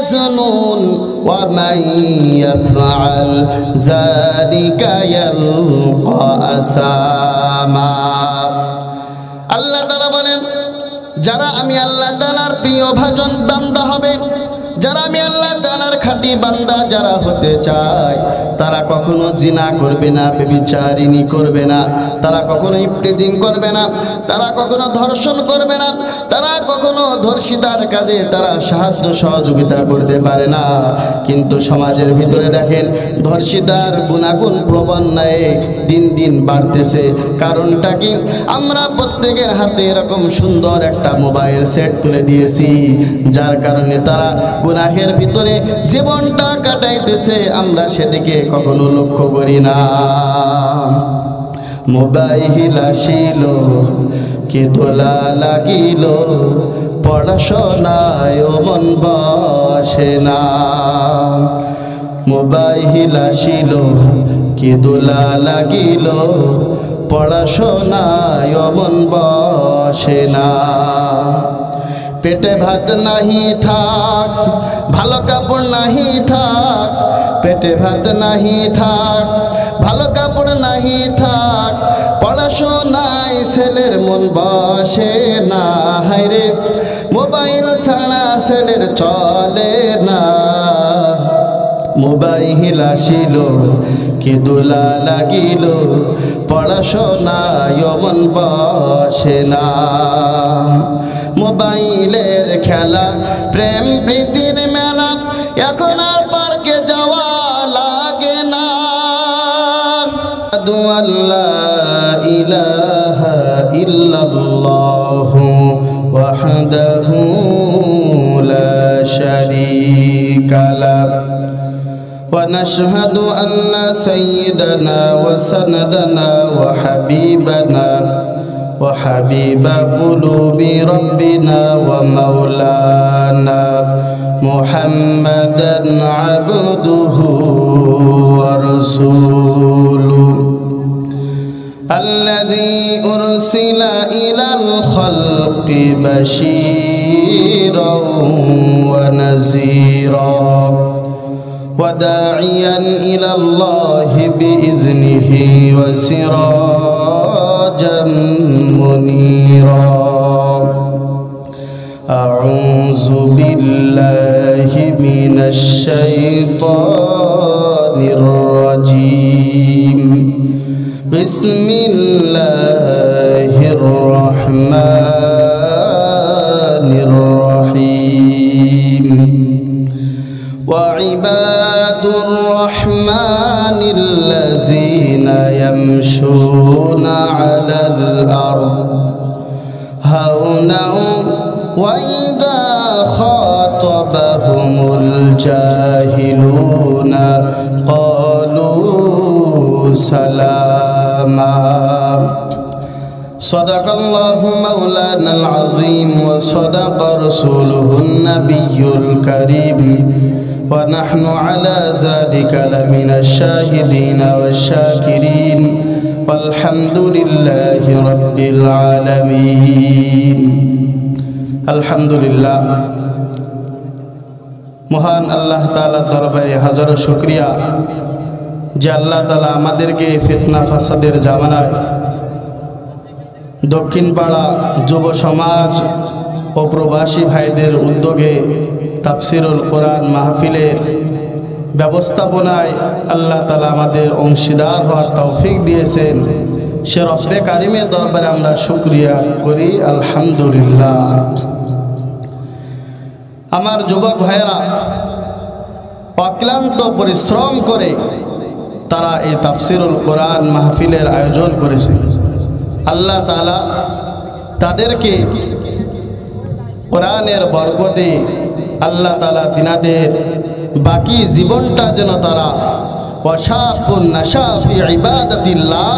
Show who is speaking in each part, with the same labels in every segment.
Speaker 1: يحزنون ومن يفعل ذلك يلقى أثاما আল্লাহ তাআলা বলেন যারা আমি আল্লাহ তাআলার প্রিয় ভাজন বান্দা হবে যারা আমি আল্লাহ তাআলার খাঁটি বান্দা যারা হতে চায় তারা কখনো জিনা করবে না ব্যভিচারিণী করবে না তারা কখনো ইফটিজিং করবে না তারা কখনো ধর্ষণ করবে না তারা কখনো ধর্ষিতার কাজে তারা সাহায্য সহযোগিতা করতে পারে না কিন্তু সমাজের ভিতরে দেখেন ধর্ষিতার গুণাগুণ প্রবণতায় দিন দিন বাড়তেছে কারণটা কি আমরা প্রত্যেকের হাতে এরকম সুন্দর একটা মোবাইল সেট তুলে দিয়েছি যার কারণে তারা গুনাহের ভিতরে জীবনটা কাটাইতেছে আমরা সেদিকে কখনো লক্ষ্য করি না মোবাইল আসিল কি দোলা লাগিল পড়াশোনায় মন বসে না মোবাইল আসিল কি দোলা লাগিল পড়াশোনায় মন বসে না পেটে ভাত নাহি থাক ভালো কাপড় নাহি থাক পেটে ভাত নাহি থাক ভালো কাপড় নাহি থাক পড়াশোনায় ছেলের মন বসে না হায়রে মোবাইল ছাড়া ছেলের চলে না মোবাইল আসিল কি দোলা লাগিল পড়াশোনায় মন বসে না মোবাইলের খেলা প্রেম প্রীতির মেলা এখন আর পার্কে যাওয়া লাগে না আল্লাহ ইলাহা ইল্লাল্লাহু ওয়াহদাহু লা শারীকা লাহু ونشهد أن سيدنا وسندنا وحبيبنا وحبيب قلوب ربنا ومولانا محمدا عبده ورسوله الذي أرسل إلى الخلق بشيرا ونذيرا وداعيا إلى الله بإذنه وسراجا منيرا أعوذ بالله من الشيطان الرجيم بسم الله الرحمن الرحيم وعباد الرحمن الذين يمشون على الأرض هونا وإذا خاطبهم الجاهلون قالوا سلاما صدق الله مولانا العظيم وصدق رسوله النبي الكريم ونحن على ذلك لمن الشاهدين والشاكرين والحمد لله رب العالمين الحمد لله মহান আল্লাহ তাআলা দরবারে হাজারো শুকরিয়া যে আল্লাহ তাআলা আমাদেরকে ফিতনা ফাসাদের জামানায় দক্ষিণ পাড়া যুব সমাজ ও প্রবাসী ভাইদের উদ্যোগে তাফসিরুল কোরআন মাহফিলের ব্যবস্থাপনায় আল্লাহ তাআলা আমাদের অংশীদার হওয়ার তৌফিক দিয়েছেন সে রব্বে কারিমের দরবারে আমরা শুকরিয়া করি আলহামদুলিল্লাহ আমার যুবক ভাইয়েরা অক্লান্ত পরিশ্রম করে তারা এই তাফসিরুল কোরআন মাহফিলের আয়োজন করেছে আল্লাহ তাআলা তাদেরকে কোরআনের বরকতে আল্লাহ তাআলা তিনাদের বাকি জীবনটা যেন তারা ওয়াশাবুন নাশা ফি ইবাদাতিল্লাহ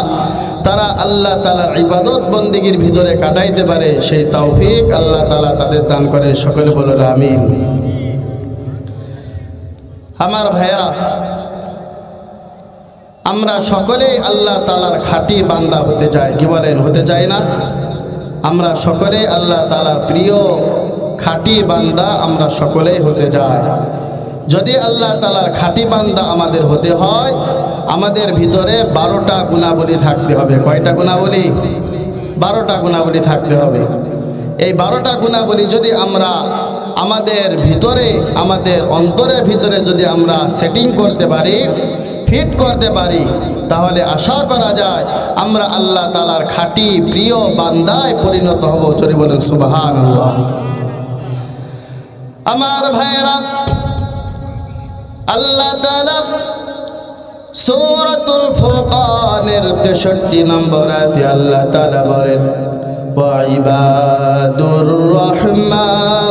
Speaker 1: তারা আল্লাহ তাআলার ইবাদত বন্দেগীর ভিতরে কাটাইতে পারে সেই তৌফিক আল্লাহ তাআলা তাদের দান করেন সকলে বলেন আমিন আমার ভাইয়েরা আমরা সকলেই আল্লাহ তাআলার খাঁটি বান্দা হতে চাই কি বলেন হতে চাই না আমরা সকলেই আল্লাহ তাআলার প্রিয় খাঁটি বান্দা আমরা সকলেই হতে যাই। যদি আল্লাহ তাআলার খাঁটি বান্দা আমাদের হতে হয়, আমাদের ভিতরে 12টা গুণাবলী থাকতে হবে। কয়টা গুণাবলী? 12টা গুণাবলী থাকতে হবে। এই 12টা গুণাবলী যদি আমরা আমাদের ভিতরে, আমাদের অন্তরের ভিতরে যদি আমরা সেটিং করতে পারি, ফিট করতে পারি, তাহলে আশা করা যায় আমরা আল্লাহ তাআলার খাঁটি প্রিয় বান্দায় পরিণত হব। চলি বলেন সুবহানাল্লাহ। আমার ভাইয়েরা, আল্লাহ তাআলা সূরাতুল ফুরকানের 63 নম্বর আয়াতে আল্লাহ তাআলা বলেন, ওয়া ইবাদুর রাহমানিল্লাযীনা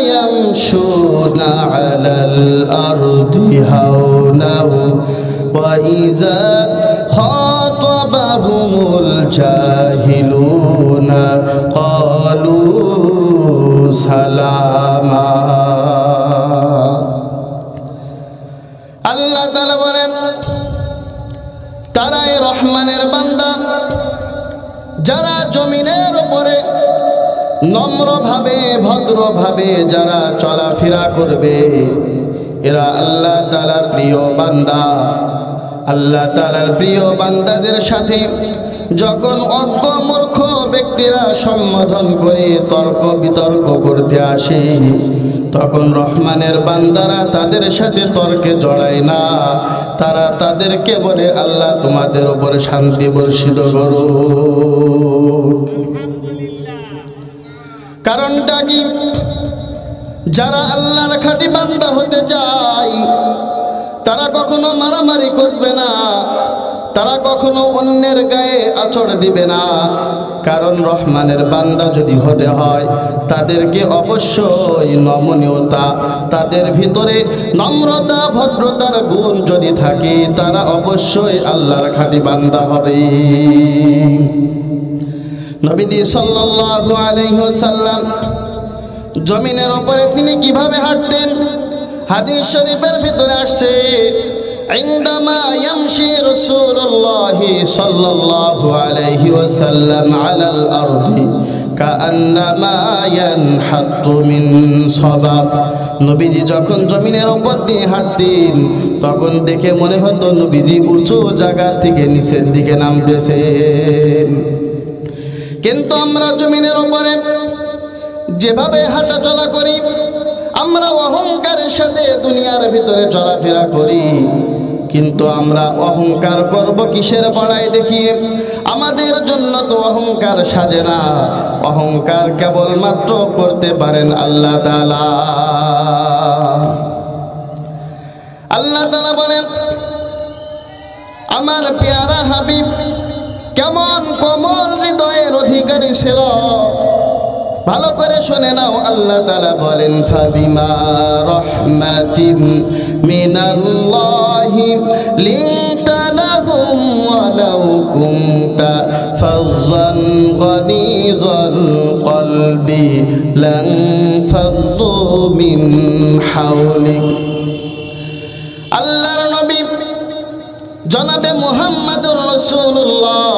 Speaker 1: ইয়ামশুনা আলাল আরদি হাওনা ওয়া ইযা খাতাবাহুমুল জাহিলুনা ক্বালু সালামা। আল্লাহ তাআলা বলেন, তারাই রহমানের বান্দা যারা জমিনের উপরে নম্রভাবে ভদ্রভাবে যারা চলাফেরা করবে, এরা আল্লাহ তাআলার প্রিয় বান্দা। আল্লাহ তাআলার প্রিয় বান্দাদের সাথে যখন অজ্ঞ মূর্খ ব্যক্তিরা সম্বোধন করে তর্ক বিতর্ক করতে আসে, তখন রহমানের বান্দারা তাদের সাথে তর্কে জড়ায় না। তারা তাদেরকে বলে, আল্লাহ তোমাদের উপরে শান্তি বর্ষিত করুক। কারণটা কি? যারা আল্লাহর খাঁটি বান্দা হতে চায় তারা কখনো মারামারি করবে না, তারা কখনো অন্যের গায়ে আঁচড় দিবে না। কারণ রহমানের বান্দা যদি হতে হয় তাদেরকে অবশ্যই নমনীয়তা, তাদের ভিতরে নম্রতা ভদ্রতার গুণ যদি থাকে, তারা অবশ্যই আল্লাহর খাঁটি বান্দা হবে। নবীজি সাল্লাল্লাহু আলাইহি ওয়াসাল্লাম জমিনের উপরে তিনি কিভাবে হাঁটতেন? হাদিস শরীফের ভিতরে আসছে, عندما يمشي رسول الله صلى الله عليه وسلم على الأرض كأنما ينحط من صباب। নবীজি যখন জমিনের উপর দিয়ে হাঁটতেন তখন দেখে মনে হতো নবীজি উঁচু জায়গা থেকে নিচের দিকে নামতেছেন। কিন্তু আমরা জমিনের উপরে যেভাবে হাঁটা চলা করি, আমরা অহংকারের সাথে দুনিয়ার ভিতরে চলাফেরা করি। কিন্তু আমরা অহংকার করব কিসের বড়াই দেখিয়ে? আমাদের জন্য তো অহংকার সাজে না। অহংকার কেবলমাত্র করতে পারেন আল্লাহ তাআলা। আল্লাহ তাআলা বলেন, আমার পেয়ারা হাবিব কেমন কোমল হৃদয়ের অধিকারী ছিল। ভালো করে শুনে নাও, আল্লাহ তাআলা বলেন, ফাবিমা রাহমাতিম মিনাল্লাহি লিনতা লাহুম ওয়ালাউ কুনতা ফাযযান গালিযাল কলবি লান ফাযদু মিন হাওলিক। আল্লাহর নবী জনাবে মুহাম্মদুর রাসূলুল্লাহ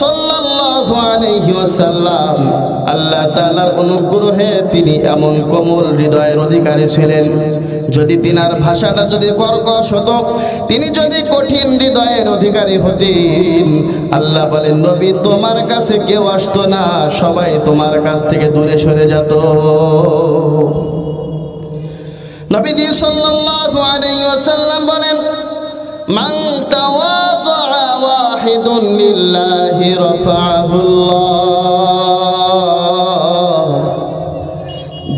Speaker 1: সাল্লাল্লাহু আলাইহি ওয়াসাল্লাম, আল্লাহ তাআলার অনুগ্রহে তিনি এমন কোমল হৃদয়ের অধিকারী ছিলেন। যদি তিনার ভাষাটা যদি কর্কশ হতো, তিনি যদি কঠিন হৃদয়ের অধিকারী হতেন, আল্লাহ বলেন, নবী তোমার কাছে কেউ আসতো না, সবাই তোমার কাছ থেকে দূরে সরে যেত। নবীজি সাল্লাল্লাহু আলাইহি ওয়াসাল্লাম বলেন, মান তাওয়াযা ওয়াহিদুন লিল্লাহি রাফাহুল্লাহ।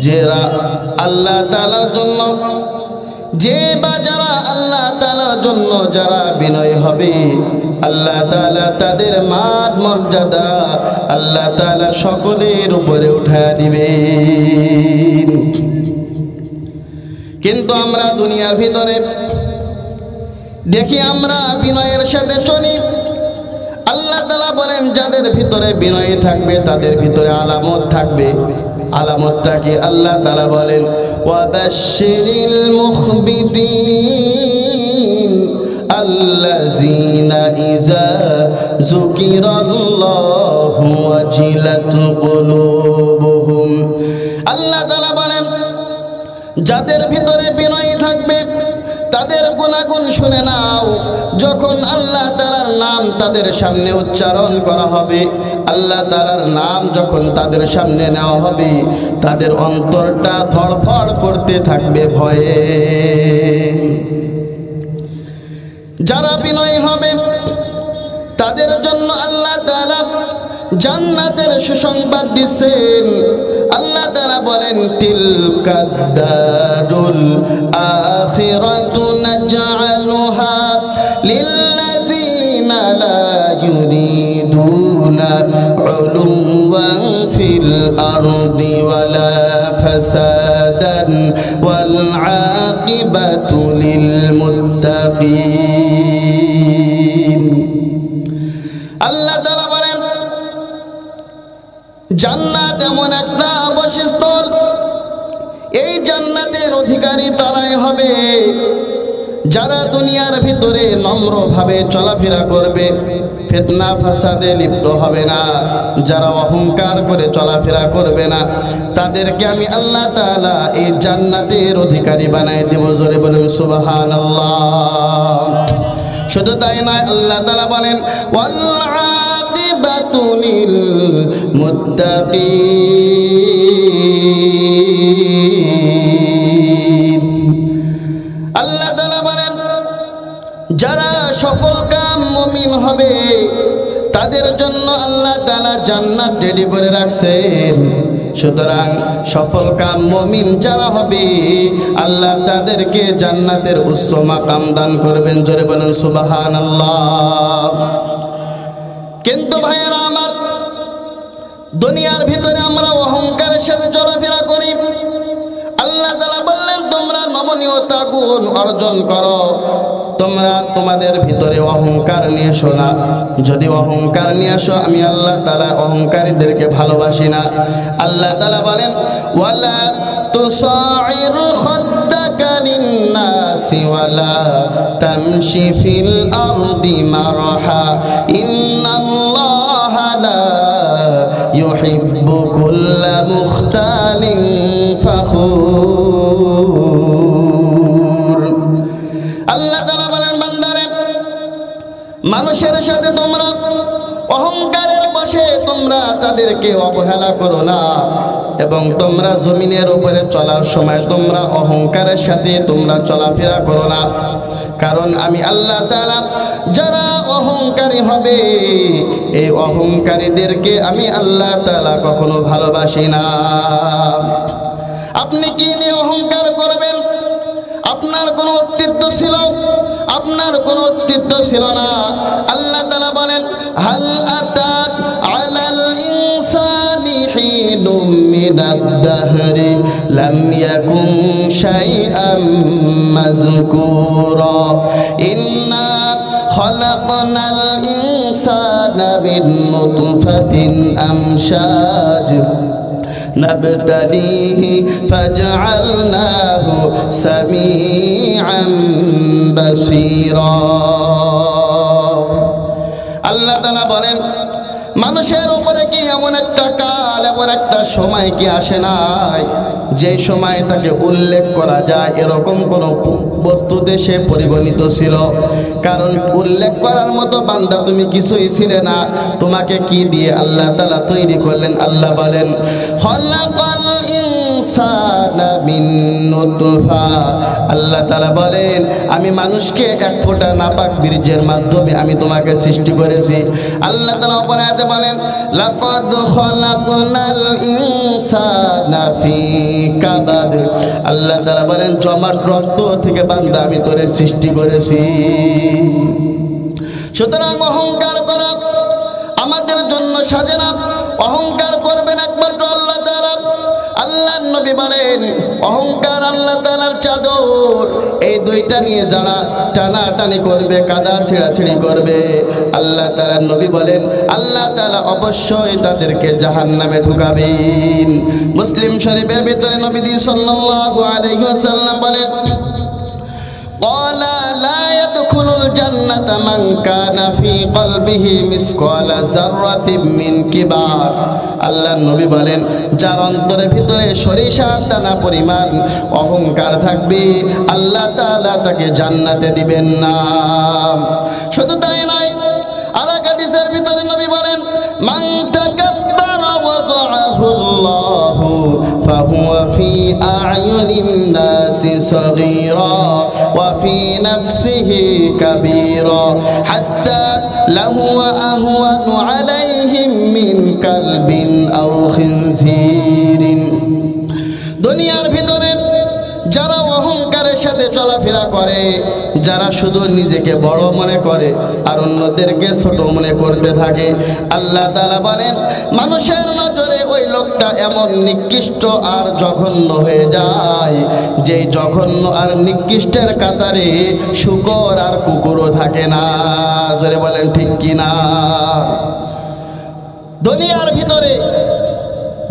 Speaker 1: যারা আল্লাহ তাআলার জন্য, যে বা যারা আল্লাহ তাআলার জন্য যারা বিনয় হবে, আল্লাহ তাআলা তাদের মান মর্যাদা আল্লাহ তাআলা সকলের উপরে উঠায় দিবেন। কিন্তু আমরা দুনিয়ার ভিতরে দেখি আমরা বিনয়ের সাথে চলি। আল্লাহ তাআলা বলেন, যাদের ভিতরে বিনয় থাকবে তাদের ভিতরে আলামত থাকবে। আলামতটা কি? আল্লাহ তাআলা বলেন, ওয়াবাশশিরিল মুখবিতিন আল্লাযীনা ইযা যুকিরাল্লাহু ওয়াজিলাত কুলুবুহুম। আল্লাহ তাআলা বলেন, যাদের ভিতরে বিনয় থাকবে তাদের গুনাহগুন শুনে নাও। যখন আল্লাহ তাআলার নাম তাদের সামনে উচ্চারণ করা হবে, আল্লাহ তাআলার নাম যখন তাদের সামনে নেওয়া হবে, তাদের অন্তরটা ধড়ফড় করতে থাকবে ভয়ে। যারা বিনয়ী হবে তাদের জন্য আল্লাহ তাআলা জান্নাতের সুসংবাদ দিচ্ছেন। আল্লাহ তাআলা বলেন, তিলকাদ দারুল আখিরাতু নাজআলুহা লিল্লাযীনা লা ইউরিদুনা উলুওয়ান ফিল আরদি ওয়ালা ফাসাদান ওয়াল আকিবাতু লিল মুত্তাকিন। আল্লাহ তাআলা বলেন, জান্নাত এমন একটা আবাসস্থল, এই জান্নাতের অধিকারী তারাই হবে যারা দুনিয়ার ভিতরে নম্রভাবে চলাফেরা করবে, ফিতনা ফাসাদে লিপ্ত হবে না, যারা অহংকার করে চলাফেরা করবে না, তাদেরকে আমি আল্লাহ তাআলা এই জান্নাতের অধিকারী বানায় দেব। জোরে বলুন সুবহানাল্লাহ। শুধু তাই নয়, আল্লাহ তাআলা বলেন, ওয়াল আকিবাতু লিল মুত্তাকিন। আল্লাহ তাআলা বলেন, যারা সফলকাম মুমিন হবে তাদের জন্য আল্লাহ তাআলা জান্নাত রেডি করে রাখছেন। সুতরাং সফলকাম মুমিন যারা হবে আল্লাহ তাদেরকে জান্নাতের উচ্চ মাকাম দান করবেন। জোরে বলেন সুবহানাল্লাহ। কিন্তু ভাইয়েরা আমার, দুনিয়ার ভিতরে আমরা অহংকারের সাথে চলাফেরা করি। আল্লাহ তাআলা বললেন, তোমরা নমনীয়তা গুণ অর্জন করো, তোমরা তোমাদের ভিতরে অহংকার নিয়ে এসো না। যদি অহংকার নিয়ে আসো, আমি আল্লাহ তাআলা অহংকারীদেরকে ভালোবাসি না। আল্লাহ তাআলা বলেন, ওয়ালা তুসাইর খাদ্দাকা লিন্নাসি ওয়ালা তামশি ফিল আরদি মারহা ইন্নাল্লাহা লা ইউহিব্বু কুল্লা মুখতালিন ফখুর। আল্লাহ তাআলা বলেন, বান্দারে, মানুষের সাথে তোমরা অহংকারের বশে তোমরা তাদেরকে অবহেলা করো না, এবং তোমরা জমিনের উপরে চলার সময় তোমরা অহংকারের সাথে তোমরা চলাফেরা করো না। কারণ আমি আল্লাহ তাআলা যারা অহংকারী হবে এই অহংকারীদেরকে আমি আল্লাহ তাআলা কখনো ভালোবাসি না। আপনি কি নিয়ে অহংকার করবেন? আপনার কোনো অস্তিত্ব ছিল? আপনার কোনো অস্তিত্ব ছিল না। আল্লাহ তাআলা বলেন, হাল আতাক আলাল ইনসানি হিনুম মিনাদ দাহরি লাম ইয়াকুন শাইআম মাযকুরা ইন্না খালাকনাল ইনসানা মিন নুতফাতিন আমশাজ নাবতালিহি ফাজআলনাহু সামিআন বাসীরা। আল্লাহ তাআলা বলেন, মানুষের উপরে কি এমন একটা কাল, এমন একটা সময় কি আসে নাই যে সময় তাকে উল্লেখ করা যায় এরকম কোন বস্তু দেশে পরিগণিত ছিল? কারণ উল্লেখ করার মতো বান্দা তুমি কিছুই ছিলে না। তোমাকে কি দিয়ে আল্লাহ তাআলা তৈরি করলেন? আল্লাহ বলেন, খালাকাল ইনসানা মিন নুতফা। আল্লাহ তাআলা বলেন, আমি মানুষকে এক ফোঁটা নাপাক বীর্যের মাধ্যমে আমি তোমাকে সৃষ্টি করেছি। আল্লাহ তাআলা অপর আয়াতে বলেন, লাকাদ খালাকনাল ইনসানা ফি কাবাদ। আল্লাহ তাআলা বলেন, জমাট রক্ত থেকে বান্দা আমি তোরে সৃষ্টি করেছি। সুতরাং অহংকার করা আমাদের জন্য সাজে না। অহংকার করবেন একমাত্র আল্লাহ তাআলা। আল্লাহর নবী বলেন, অহংকার আল্লাহ তাআলার চাদর, এই দুইটা নিয়ে যারা টানাটানি করবে, কাদা ছিঁড়াছিঁড়ি করবে, আল্লাহ তাআলার নবী বলেন আল্লাহ তাআলা অবশ্যই তাদেরকে জাহান্নামে ঢুকাবেন। মুসলিম শরীফের ভিতরে নবী সাল্লাল্লাহু আলাইহি ওয়াসাল্লাম বলেন, ক্বালা লা ইয়াদখুলুল জান্নাতা মান কানা ফি কলবিহি মিসকালা যাররাতিন মিন কিবার। আল্লাহর নবী বলেন, যার অন্তরের ভিতরে সরিষার দানা পরিমাণ অহংকার থাকবে আল্লাহ তাআলা তাকে জান্নাতে দিবেন না। শুধু তাই নয়, আরেক হাদিসের ভিতরে নবী বলেন, মান তাকাব্বারা ওয়াদাআহুল্লাহু ফাহুয়া ফি আ'য়ুনিন নাসি সাগীরা ওয়া ফি নাফসিহি কাবীরা হাত্তা লাহুয়া আহওয়ানু আলাইহিম মিন কালবিন আও খিনজিরিন। দুনিয়ার ভিতরে যারা অহংকারের সাথে চলাফেরা করে, যারা শুধু নিজেকে বড় মনে করে আর অন্যদেরকে ছোট মনে করতে থাকে, আল্লাহ তাআলা বলেন মানুষের নজরে ওই লোকটা এমন নিকৃষ্ট আর জঘন্য হয়ে যায় যে জঘন্য আর নিকৃষ্টের কাতারে শূকর আর কুকুরও থাকে না। জোরে বলেন ঠিক কিনা? দুনিয়ার ভিতরে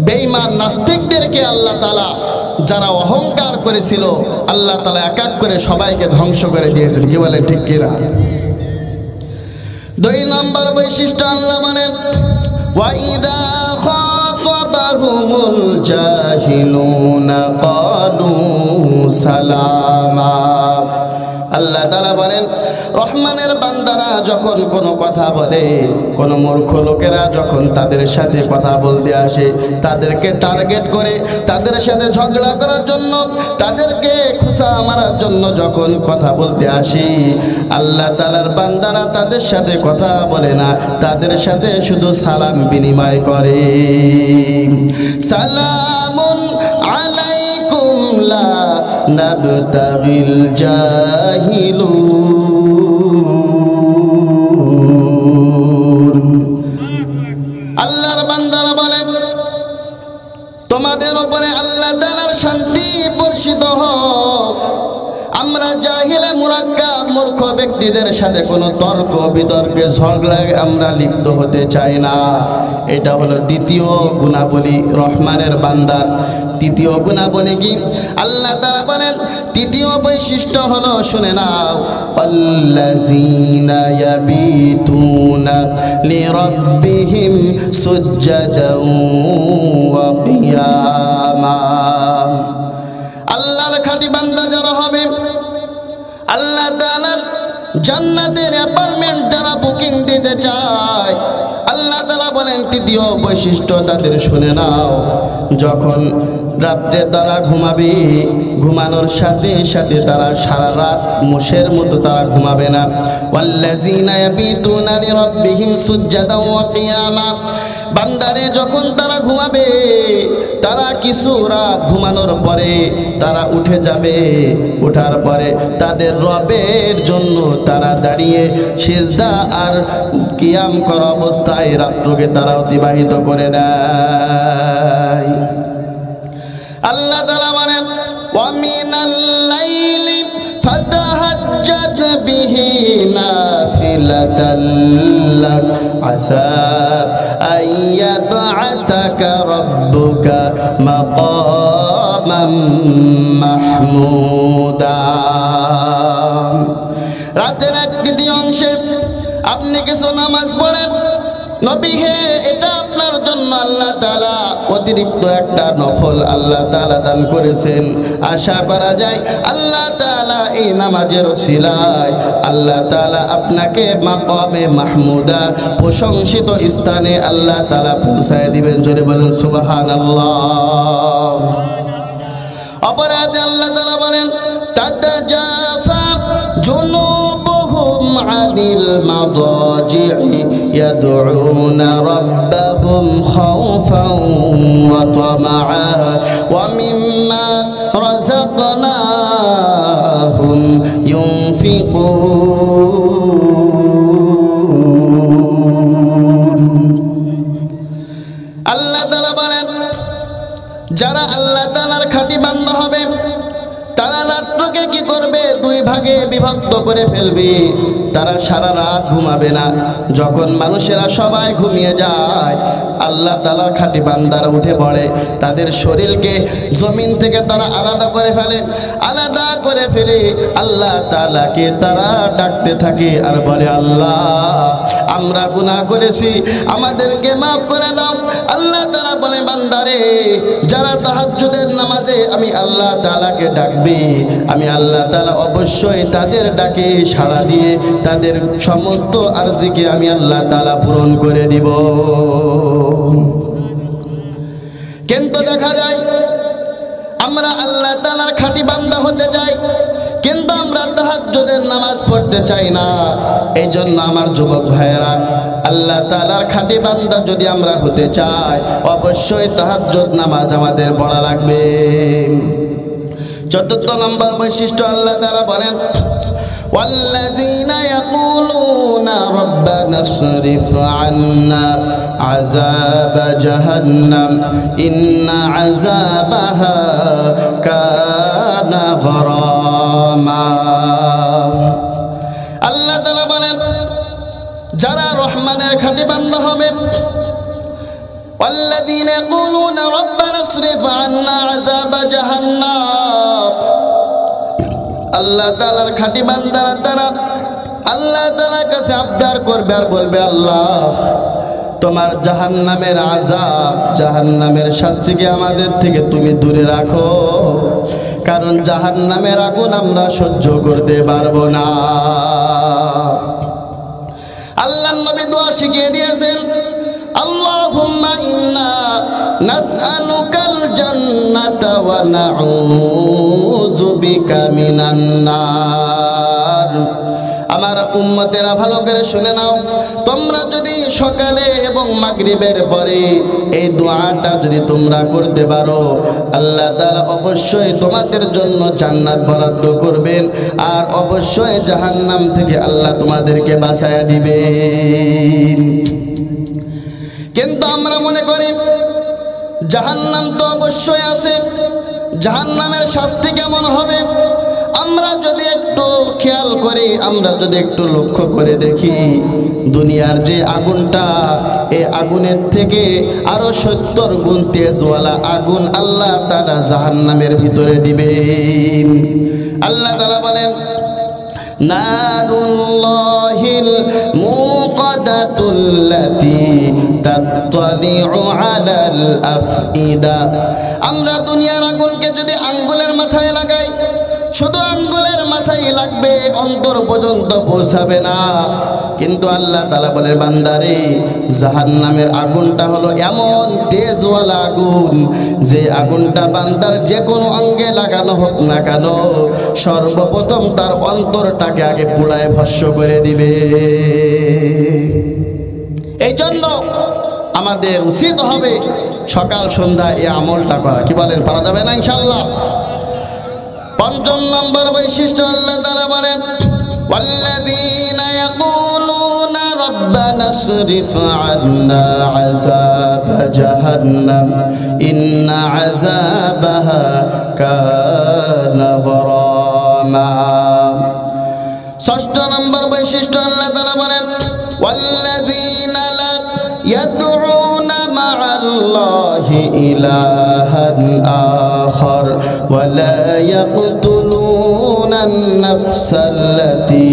Speaker 1: বেঈমান নাস্তিকদেরকে আল্লাহ তাআলা যারা অহংকার করেছিল আল্লাহ তাআলা এক এক করে সবাইকে ধ্বংস করে দিয়েছেন। কি বলেন ঠিক কিনা? 2 নম্বর বৈশিষ্ট্য আল্লাহ বলেন, ওয়া ইযা খাতাবাহুমুল জাহিলুনা ক্বালু সালামা। আল্লাহ তাআলা বলেন, রহমানের বান্দারা যখন কোনো কথা বলে, কোনো মূর্খ লোকেরা যখন তাদের সাথে কথা বলতে আসে, তাদেরকে টার্গেট করে তাদের সাথে ঝগড়া করার জন্য, তাদেরকে খোঁচা মারার জন্য যখন কথা বলতে আসি, আল্লাহ তাআলার বান্দারা তাদের সাথে কথা বলে না, তাদের সাথে শুধু সালাম বিনিময় করে। সালামুন আলাইকুম লা নাবতাগিল জাহিলুন। আল্লাহর বান্দারা বলেন, তোমাদের উপরে আল্লাহ তাআলার শান্তি বর্ষিত হোক। আমরা জাহিলে মুরাক্কাব মূর্খ ব্যক্তিদের সাথে কোনো তর্ক বিতর্কে ঝগড়ায় আমরা লিপ্ত হতে চাই না। এটা হলো দ্বিতীয় গুণাবলী রহমানের বান্দার। তৃতীয় গুণাবলী কি? আল্লাহ তাআলা বলেন, তৃতীয় বৈশিষ্ট্য হলো, শুনে নাও, আল্লাযীনা ইয়াবিতুনা লিরাব্বিহিম সুজদান ওয়া কিয়ামা। আল্লাহর খাঁটি বান্দা যারা হবে, আল্লাহ তাআলার জান্নাতের অ্যাপার্টমেন্ট যারা বুকিং দিতে চায়, আল্লাহ তাআলা বলেন তৃতীয় বৈশিষ্ট্য তাদের, শুনে নাও, যখন রাত্রে তারা ঘুমাবে, ঘুমানোর সাথে সাথে তারা সারা রাত মোষের মতো তারা ঘুমাবে না। ওয়াল্লাযীনা ইয়াবিতুনা লিরাব্বিহিম সুজদান ওয়া কিয়ামা। বান্দারে যখন তারা ঘুমাবে, তারা কিছু রাত ঘুমানোর পরে তারা উঠে যাবে, ওঠার পরে তাদের রবের জন্য তারা দাঁড়িয়ে সিজদা আর কিয়াম করা অবস্থায় রাত্রকে তারা অতিবাহিত করে দেয়। আল্লাহ তাআলা বলেন, ওয়া মিনাল লাইলি ফাতাহাজ্জাদ বিহি নাফিলাতাল লাক আসা আইয়াবআসাকা রাব্বুকা মাকামান মাহমুদা। রাতের এক তৃতীয় অংশে আপনি কিছু নামাজ পড়েন, নবী হে, এটা আপনার জন্য আল্লাহ তাআলা অতিরিক্ত একটা নফল আল্লাহ তাআলা দান করেছেন। আশা করা যায় আল্লাহ তাআলা এই নামাজের ওসিলায় আল্লাহ তাআলা আপনাকে মাকামে মাহমুদা, প্রশংসিত স্থানে আল্লাহ তাআলা পৌঁছায় দিবেন। জোরে বলেন সুবহানাল্লাহ। অপরাধে আল্লাহ তাআলা বলেন, তাতাজাফা জুনুবুহুম আনিল মাদাজি'i ইয়াদউনা রাব্বাহুম খাওফান ওয়া তামাআ ওয়া মিম্মা রাযাকনাহুম ইউনফিকুন। আল্লাহ তাআলা বলেন, যারা আল্লাহ তাআলার খাঁটি বান্দা হবে, তারা রাত্রকে কি করবে? 2 ভাগে বিভক্ত করে ফেলবে। তারা সারা রাত ঘুমাবে না। যখন মানুষেরা সবাই ঘুমিয়ে যায়, আল্লাহ তাআলার খাঁটি বান্দারা উঠে পড়ে, তাদের শরীরকে জমিন থেকে তারা আলাদা করে ফেলে। আলাদা করে করে ফেলে আল্লাহ তাআলাকে তারা ডাকতে থাকে আর বলে, আল্লাহ আমরা গুনাহ করেছি, আমাদেরকে মাফ করে দাও। আল্লাহ তাআলা বলে, বান্দারে যারা তাহাজ্জুদের নামাজে আমি আল্লাহ তাআলাকে ডাকবে, আমি আল্লাহ তাআলা অবশ্যই তাদের ডাকে সাড়া দিয়ে তাদের সমস্ত আরজিকে আমি আল্লাহ তাআলা পূরণ করে দিব। কিন্তু দেখা যায় আমরা আল্লাহ তাআলার খাঁটি বান্দা হতে যাই, কিন্তু আমরা তাহাজ্জুদের নামাজ পড়তে চাই না। এই জন্য আমার যুবক ভাইয়েরা, আল্লাহ তাআলার খাঁটি বান্দা যদি আমরা হতে চাই, অবশ্যই তাহাজ্জুদ নামাজ আমাদের পড়া লাগবে। চতুর্থ নম্বর বৈশিষ্ট্য আল্লাহ তাআলা বলেন, والذين يقولون ربنا اصرف عنا عذاب جهنم إن عذابها كان غراما। আল্লাহ তাআলা বলেন, যারা রহমানের খাঁটি বান্দা হবে, والذين يقولون ربنا اصرف عنا عذاب جهنم, আল্লাহ তাআলার খাঁটি বান্দারা তারা আল্লাহ তাআলার কাছে আবদার করবে আর বলবে, আল্লাহ তোমার জাহান্নামের আযাব, জাহান্নামের শাস্তিকে আমাদের থেকে তুমি দূরে রাখো, কারণ জাহান্নামের আগুন আমরা সহ্য করতে পারবো না। আল্লাহর নবী দোয়া শিখিয়ে দিয়েছেন, আল্লাহুম্মা ইন্না নাসআলুকাল জান্নাতা ওয়া নাউযু বিকা মিনান নার। আমার উম্মতেরা ভালো করে শুনে নাও, তোমরা যদি সকালে এবং মাগরিবের পরে এই দোয়াটা যদি তোমরা করতে পারো, আল্লাহ তাআলা অবশ্যই তোমাদের জন্য জান্নাত বরাদ্দ করবেন, আর অবশ্যই জাহান্নাম থেকে আল্লাহ তোমাদেরকে বাঁচায়া দিবেন। কিন্তু আমরা মনে করি জাহান্নাম তো অবশ্যই আছে, জাহান্নামের শাস্তি কেমন হবে? আমরা যদি একটু খেয়াল করি, আমরা যদি একটু লক্ষ্য করে দেখি, দুনিয়ার যে আগুনটা, এই আগুনের থেকে আরো 70 গুণ তেজওয়ালা আগুন আল্লাহ তাআলা জাহান্নামের ভিতরে দিবেন। আল্লাহ তাআলা বলেন, নারুল্লাহিল মুকাদাতুল্লাতী তাত্তালিউ আলাল আফইদা। আমরা দুনিয়ার আগুনকে যদি আঙ্গুলের মাথায় লাগাই, শুধু আঙ্গুলের মাথায় লাগবে, অন্তর পর্যন্ত পৌঁছাবে না। কিন্তু আল্লাহ তাআলা বলেন, বান্দারে জাহান্নামের আগুনটা হলো এমন তেজওয়ালা আগুন, যে আগুনটা বান্দার যে কোনো অঙ্গে লাগানো হোক না কেন, সর্বপ্রথম তার অন্তরটাকে আগে পুড়ায় ভস্ম করে দিবে। এই জন্য আমাদের উচিত হবে সকাল সন্ধ্যা এই আমলটা করা। কি বলেন, পারা যাবে না ইনশাআল্লাহ? পঞ্চম নম্বর বৈশিষ্ট্য আল্লাহ তাআলা বলেন, ওয়াল্লাযীনা ইয়াকুলুনা রাব্বানা আসরিফ আন্না আযাব জাহান্নাম ইন্না আযাবাহা কানা গরামা। ষষ্ঠ নম্বর বৈশিষ্ট্য আল্লাহ তাআলা বলেন, ওয়াল্লাযীনা লা ইয়াদউনা মা'আল্লাহি ইলাহান আখার ওয়া লা ইয়াকতুলুনান নাফসাল্লাতী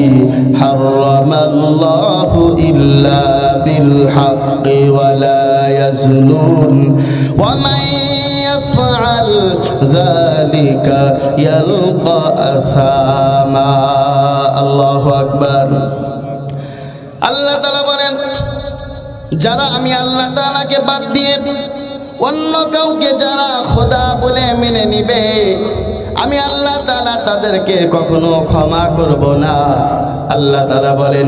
Speaker 1: হারামাল্লাহু ইল্লা বিল হাক্কি ওয়া লা ইয়াজনুন ওয়া মান ইয়াফআল যালিকা ইয়ালকা আসামা। আল্লাহু আকবার। আল্লাহ তাআলা বলেন, যারা আমি আল্লাহ তাআলাকে বাদ দিয়ে অন্য কাউকে যারা খোদা বলে মেনে নিবে, আমি আল্লাহ তাআলা তাদেরকে কখনো ক্ষমা করব না। আল্লাহ তাআলা বলেন,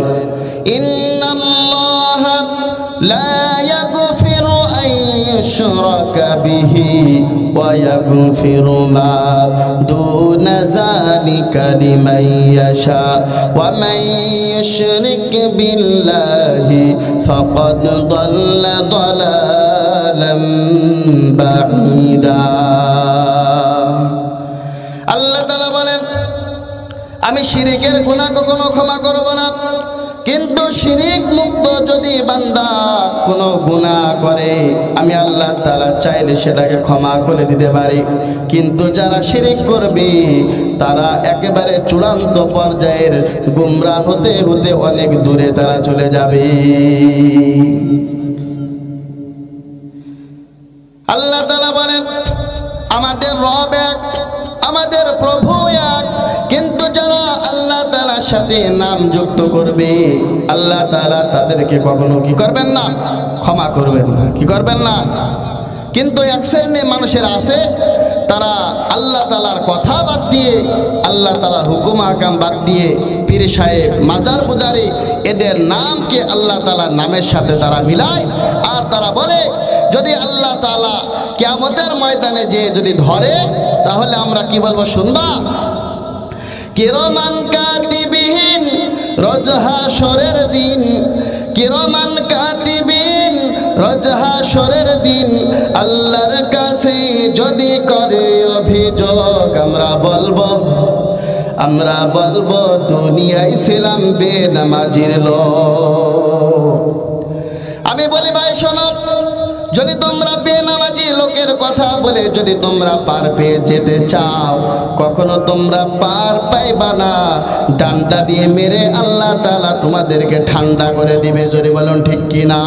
Speaker 1: ইন্নাল্লাহা লা ইয়াগফিরু আন ইউশরাকা বিহি ওয়া ইয়াগফিরু মা দুনা যালিকা লিমান ইয়াশা ওয়া মান ইউশরিক বিল্লাহি ফাকাদ দাল্লা দালালাম বাঈদা। আল্লাহ তাআলা বলেন, আমি শিরকের গুনাহ কখনো ক্ষমা করব না। কিন্তু শিরিক মুক্ত যদি বান্দা কোনো গুনাহ করে, আমি আল্লাহ তাআলা চাইলে সেটাকে ক্ষমা করে দিতে পারি। কিন্তু যারা শিরিক করবে তারা একেবারে চূড়ান্ত পর্যায়ের গোমরাহ হতে হতে অনেক দূরে তারা চলে যাবে। আল্লাহ তাআলা বলেন আমাদের রব এক, আমাদের প্রভু এক, কিন্তু যারা আল্লাহ তাআলার সাথে নাম যুক্ত করবে আল্লাহ তাআলা তাদেরকে কখনো কি করবেন না? ক্ষমা করবেন না। কি করবেন না? কিন্তু এক শ্রেণীর মানুষের আছে, তারা আল্লাহ তাআলার কথা বাদ দিয়ে, আল্লাহ তাআলার হুকুম আহকাম বাদ দিয়ে পীর সাহেব, মাজার পূজারি এদের নামকে আল্লাহ তাআলার নামের সাথে তারা মিলায়। আর তারা বলে যদি আল্লাহ তাআলা কিয়ামতের ময়দানে যে যদি ধরে তাহলে আমরা কি বলবো শুনবা? কিরামান কাতিবিন রোজ হাশরের দিন, কিরামান কাতিবিন রোজ হাশরের দিন আল্লাহর কাছে যদি করে অভিযোগ, আমরা বলবো দুনিয়ায় ছিলাম বেনামাজির লোক। আমি বলি ভাই শোনো, যদি তোমরা বেনামাজি লোকের কথা বলে যদি তোমরা পার পেয়ে যেতে চাও, কখনো তোমরা পার পাইবা না। ডান্ডা দিয়ে মেরে আল্লাহ তাআলা তোমাদেরকে ঠান্ডা করে দিবে। যদি বলুন ঠিক কিনা?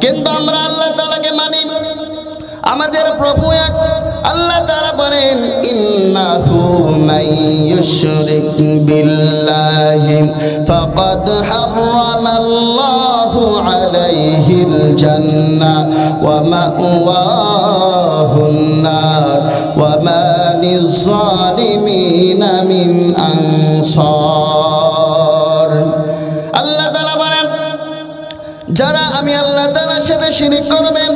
Speaker 1: কিন্তু আমরা আল্লাহ তাআলাকে মানি, আমাদের প্রভু এক। আল্লাহ তাআলা বলেন ইন্নাহু মাইয়ুশরিক বিল্লাহি ফাকাদ হারামাল্লাহু আলাইহিল জান্নাহ ওয়া মাওয়াহুন নার ওয়া মা লিয-যালিমিনা মিন আনসার। আল্লাহ তাআলা বলেন যারা আমি আল্লাহ তাআলার সাথে শিরক করবেন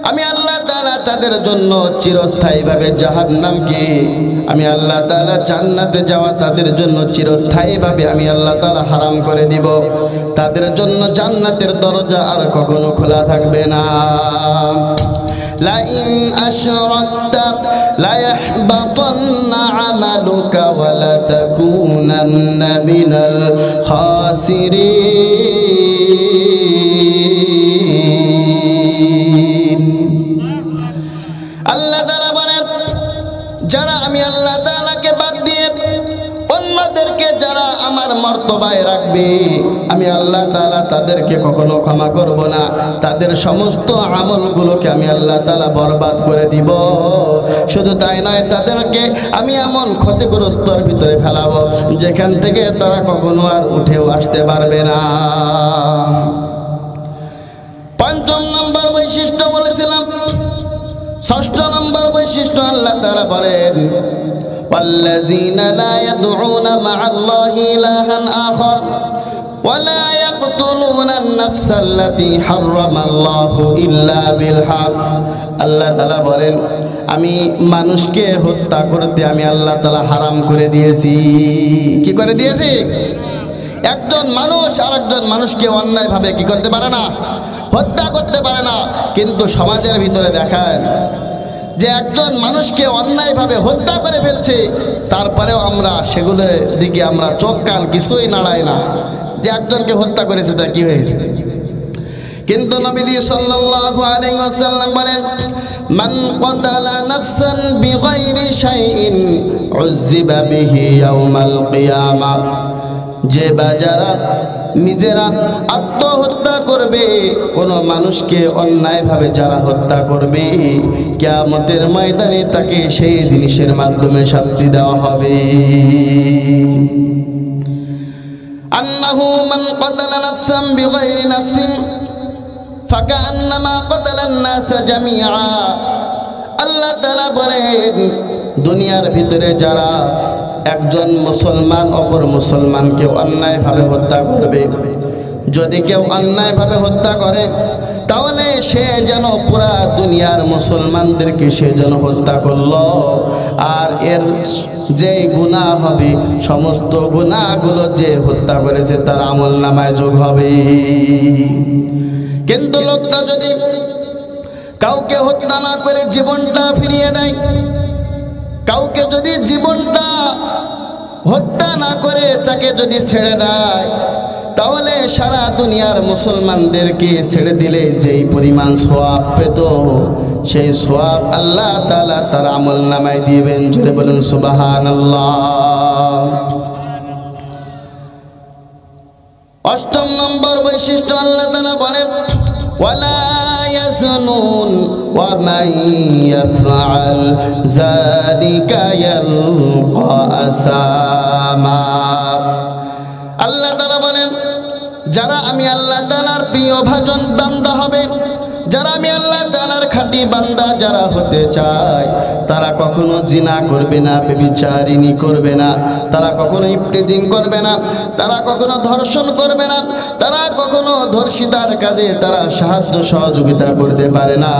Speaker 1: আমি আল্লাহ তাআলা তাদের জন্য চিরস্থায়ীভাবে জাহান্নামকে, আমি আল্লাহ তাআলা জান্নাতে যাওয়া তাদের জন্য চিরস্থায়ীভাবে আমি আল্লাহ তাআলা হারাম করে দিব। তাদের জন্য জান্নাতের দরজা আর কখনো খোলা থাকবে না। লাইন আশরাকতা লায়াহবাতান্না আমালুকা ওয়া লাতাকুনান্না মিনাল খাসিরিন। আল্লাহ তাআলা বলেন যারা আমি আল্লাহ তাআলাকে বাদ দিয়ে অন্যদেরকে যারা আমার মর্তবায় রাখবে আমি আল্লাহ তাআলা তাদেরকে কখনো ক্ষমা করব না। তাদের সমস্ত আমলগুলোকে আমি আল্লাহ তাআলা বরবাদ করে দিব। শুধু তাই নয়, তাদেরকে আমি এমন ক্ষতিগ্রস্তর ভিতরে ফেলাবো যেখান থেকে তারা কখনো আর উঠেও আসতে পারবে না। পঞ্চম নম্বর বৈশিষ্ট্য বলেছিলাম। ষষ্ঠ নম্বর বৈশিষ্ট্য আল্লাহ তাআলা বলেন ওয়াল্লাযীনা লা ইয়াদউনা মা'আল্লাহি ইলাহান আখার ওয়া লা ইয়াকতুলুনা আন-নাফসাল্লাতী হারামাল্লাহু ইল্লা বিল হক। আল্লাহ তাআলা বলেন আমি মানুষকে হত্যা করতে আমি আল্লাহ তাআলা হারাম করে দিয়েছি। কি করে দিয়েছি? একজন মানুষ আরেকজন মানুষকে অন্যায়ভাবে কি করতে পারে না? হত্যা করতে পারে না। কিন্তু সমাজের ভিতরে দেখেন যে একজন মানুষকে অন্যায়ভাবে হত্যা করে ফেলছে, তারপরেও আমরা সেগুলোর দিকে আমরা চোখ কান কিছুই নাড়াই না যে একজনকে হত্যা করেছে তা কি হয়েছে। কিন্তু নবীজি সাল্লাল্লাহু আলাইহি ওয়াসাল্লাম বলেন মান ক্বাতালা নাফসান বিগাইরি শাইইন উযযিবা বিহি ইয়াউমাল কিয়ামাহ। যে বাজারা নিজেরা আত্মহত্যা করবে, কোন মানুষকে অন্যায়ভাবে যারা হত্যা করবে, কিয়ামতের ময়দানে তাকে সেই জিনিসের মাধ্যমে শাস্তি দেওয়া হবে। আন্নাহু মান ক্বাতালা নাফসান বিগাইরি নাফসিন ফাকান্নামা ক্বাতালান নাস জামিআ। আল্লাহ তাআলা বলেন দুনিয়ার ভিতরে যারা একজন মুসলমান অপর মুসলমানকে অন্যায়ভাবে হত্যা করবে, যদি কেউ অন্যায়ভাবে হত্যা করে তাহলে সে যেন পুরা দুনিয়ার মুসলমানদেরকে সে যেন হত্যা করলো। আর এর যে গুনাহ হবে সমস্ত গুনাহগুলো যে হত্যা করেছে তার আমলনামায় যোগ হবে। কিন্তু লোকটা যদি কাউকে হত্যা না করে জীবনটা ফিরিয়ে দেয়, কাউকে যদি জীবনটা হত্যা না করে তাকে যদি ছেড়ে দেয়, তাহলে সারা দুনিয়ার মুসলমানদেরকে ছেড়ে দিলে যেই পরিমাণ সওয়াব পেত, সেই সওয়াব আল্লাহ তাআলা তার আমল নামায় দিবেন। জোরে বলুন সুবহানাল্লাহ। অষ্টম নম্বর বৈশিষ্ট্য আল্লাহ তাআলা বলেন ওয়ালা ইয়াজনুন ওয়া মান ইয়াফআল যালিকা ইয়ালকা আসামা। আল্লাহ তাআলা বলেন যারা আমি আল্লাহ তাআলার প্রিয় ভাজন বান্দা হবে, যারা আমি আল্লাহ তাআলার খাঁটি বান্দা যারা হতে চায়, তারা কখনো জিনা করবে না, ব্যভিচারিণী করবে না, তারা কখনো ইফটিজিং করবে না, তারা কখনো ধর্ষণ করবে না, তারা কখনো ধর্ষিতার কাজে তারা সাহায্য সহযোগিতা করতে পারে না।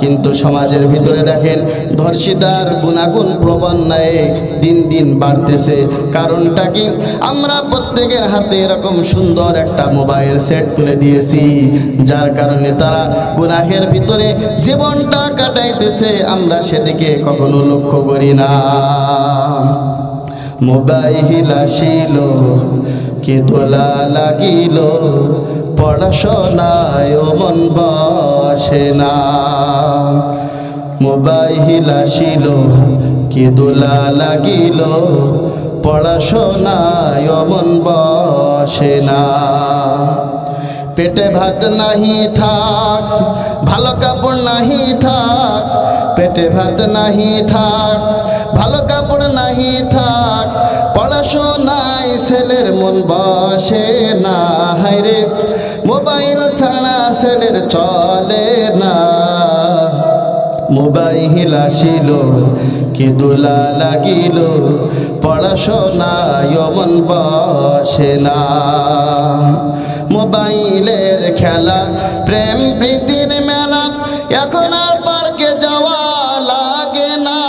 Speaker 1: কিন্তু সমাজের ভিতরে দেখেন ধর্ষিতার গুণাগুণ প্রবণতায় দিন দিন বাড়তেছে। কারণটা কি? আমরা প্রত্যেকের হাতে এরকম সুন্দর একটা মোবাইল সেট তুলে দিয়েছি, যার কারণে তারা গুনাহের ভিতরে জীবনটা কাটাইতেছে, আমরা সেদিকে কখনো লক্ষ্য করি না। মোবাইল আসিল কি দোলা লাগিল, পড়াশোনায় মন বসে না। মোবাইল আসিল কি দোলা লাগিল, পড়াশোনায় মন বসে না। পেটে ভাত নাহি থাক, ভালো কাপড় নাহি থাক, পেটে ভাত নাহি থাক, ভালো কাপড় নাহি থাক, পড়াশোনায় ছেলের মন বসে না। হায়রে মোবাইল ছাড়া ছেলের চলে না। মোবাইল আসিল কি দোলা লাগিল, পড়াশোনায় মন বসে না। মোবাইলের খেলা প্রেম প্রীতির মেলা, এখন আর পার্কে যাওয়া লাগে না।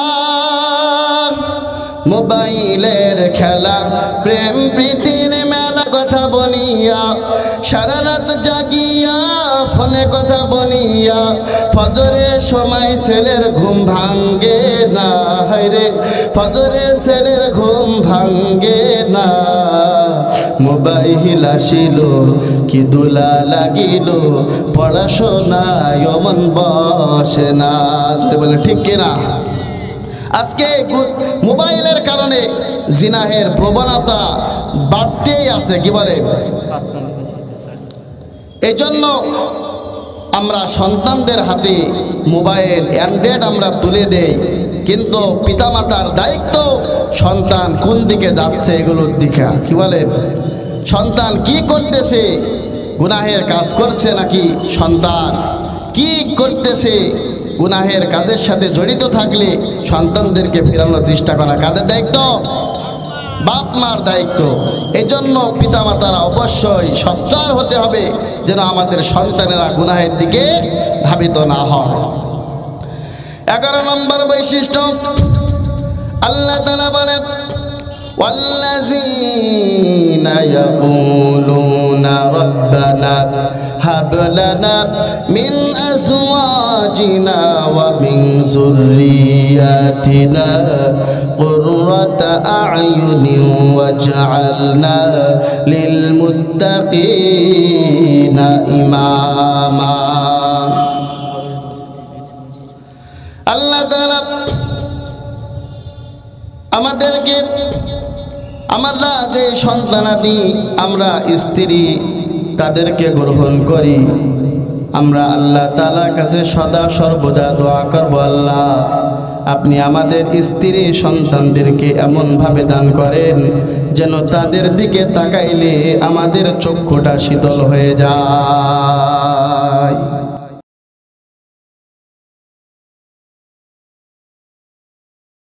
Speaker 1: মোবাইলের খেলা প্রেম প্রীতির মেলা, কথা বলিয়া সারা রাত জাগিয়া, ফোনে কথা বলিয়া ফজরের সময় ছেলের ঘুম ভাঙ্গে না। হায়রে ফজরের ছেলের ঘুম ভাঙ্গে না। মোবাইল আসিল কি দোলা লাগিল, পড়াশোনায় মন বসে না। বলে ঠিক কিনা? আজকে মোবাইলের কারণে জিনাহের প্রবণতা বাড়তেই আছে। কি বলে? এই জন্য আমরা সন্তানদের হাতে মোবাইল অ্যান্ড্রয়েড আমরা তুলে দেই, কিন্তু পিতামাতার দায়িত্ব সন্তান কোন দিকে যাচ্ছে এগুলোর দিকে। কি বলেন? সন্তান কি করতেছে, গুনাহের কাজ করছে নাকি, সন্তান কি করতেছে, গুনাহের কাজের সাথে জড়িত থাকলে সন্তানদেরকে ফেরানোর চেষ্টা করা কাদের দায়িত্ব? বাপ মার দায়িত্ব। এই জন্য পিতামাতারা অবশ্যই সচ্চার হতে হবে যেন আমাদের সন্তানেরা গুনাহের দিকে ধাবিত না হয়। 11 নম্বর বৈশিষ্ট্য আল্লাহ তাআলা বলেন ওয়াল্লাযীনা ইয়াকুলুনা রাব্বানা হাব লানা মিন আজওয়াজিনা ওয়া মিন যুররিয়াতিনা কুররাতা আ'য়ুনিন ওয়াজ'আলনা লিল মুত্তাকিনা ইমামা। আল্লাহ তাআলা আমাদেরকে, আমরা যে সন্তানাদি, আমরা স্ত্রী তাদেরকে গ্রহণ করি, আমরা আল্লাহ তাআলার কাছে সদা সর্বদা দোয়া করব, আল্লাহ আপনি আমাদের স্ত্রী সন্তানদেরকে এমনভাবে দান করেন যেন তাদের দিকে তাকাইলে আমাদের চক্ষুটা শীতল হয়ে যায়।